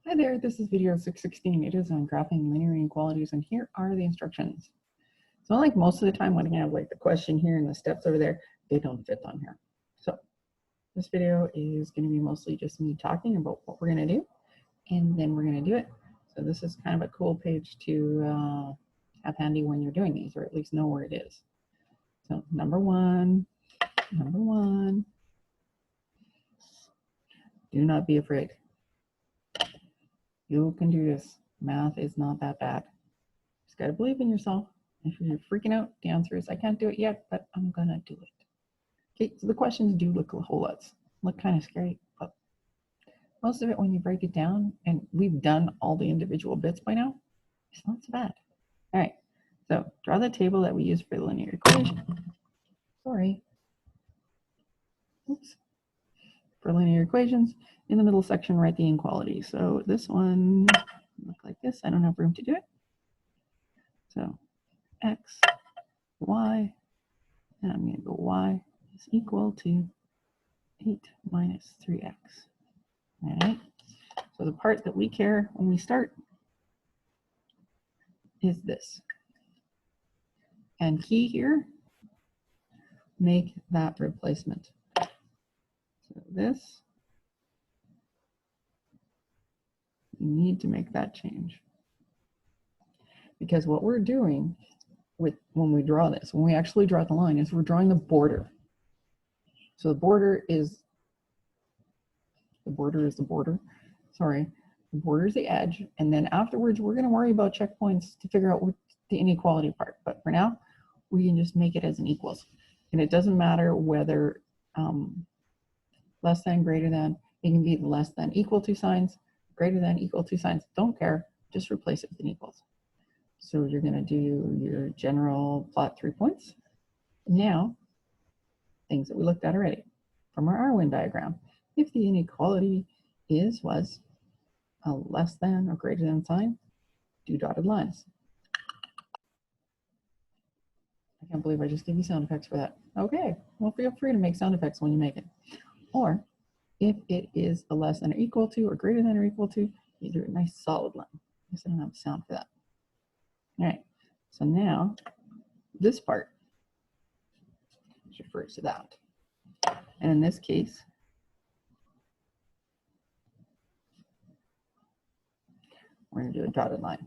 Hi there, this is video 616. It is on graphing linear inequalities, and here are the instructions. So like most of the time when I have like the question here and the steps over there, they don't fit on here. So this video is going to be mostly just me talking about what we're going to do, and then we're going to do it. So this is kind of a cool page to have handy when you're doing these, or at least know where it is. So number one, do not be afraid. You can do this. Math is not that bad. Just got to believe in yourself. If you're freaking out, the answer is I can't do it yet, but I'm going to do it. Okay, so the questions do look a whole lot, look kind of scary, but most of it when you break it down, and we've done all the individual bits by now, it's not so bad. All right, so draw the table that we use for the linear equation. Sorry. Oops. For linear equations, in the middle section, write the inequality. So this one look like this. I don't have room to do it. So x, y, and I'm going to go y is equal to 8 minus 3x. All right. So the part that we care when we start is this. And key here, make that replacement. So this, you need to make that change. Because what we're doing with when we draw this, when we actually draw the line, is we're drawing the border. So the border is the border. Sorry, the border is the edge. And then afterwards, we're going to worry about checkpoints to figure out what the inequality part. But for now, we can just make it as an equals. And it doesn't matter whether less than, greater than, it can be less than, equal to signs, greater than, equal to signs. Don't care, just replace it with an equals. So you're going to do your general plot 3 points. Now, things that we looked at already from our R-Win diagram. If the inequality was a less than or greater than sign, do dotted lines. I can't believe I just gave you sound effects for that. Okay, well, feel free to make sound effects when you make it. Or if it is a less than or equal to or greater than or equal to, you do a nice solid line. I guess I don't have a sound for that. All right, so now this part refers to that. And in this case, we're going to do a dotted line.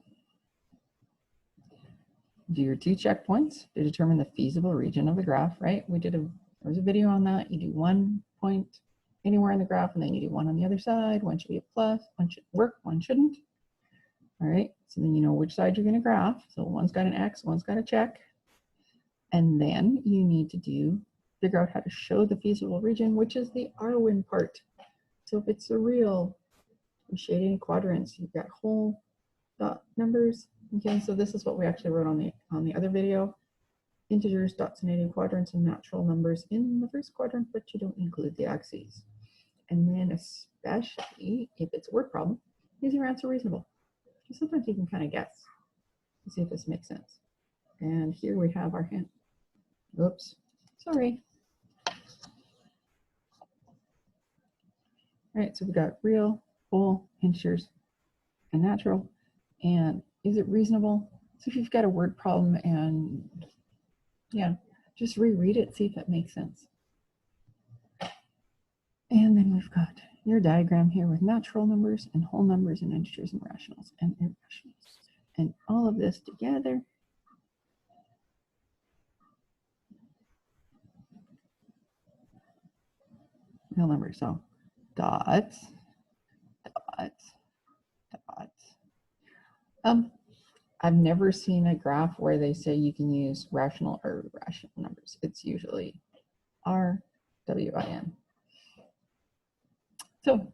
Do your 2 checkpoints to determine the feasible region of the graph, right? There was a video on that. You do 1 point anywhere in the graph, and then you do 1 on the other side. 1 should be a plus, 1 should work, 1 shouldn't. All right, so then you know which side you're going to graph. So one's got an X, one's got a check. And then you need to figure out how to show the feasible region, which is the R-Win part. So if it's a real, we shade any quadrants, you've got whole dot numbers. Okay, so this is what we actually wrote on the other video. Integers, dots, and 80 quadrants, and natural numbers in the first quadrant, but you don't include the axes. And then especially if it's a word problem, is your answer reasonable? Sometimes you can kind of guess to see if this makes sense. And here we have our hint. Oops, sorry. All right, so we got real, whole, integers, and natural. And is it reasonable? So if you've got a word problem and yeah, just reread it, see if it makes sense. And then we've got your diagram here with natural numbers and whole numbers and integers and rationals and irrationals. And all of this together real numbers. So dots, dots, dots. I've never seen a graph where they say you can use rational or irrational numbers. It's usually R, W, I, N. So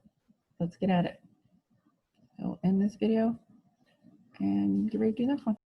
let's get at it. I'll end this video and get ready to do the next one.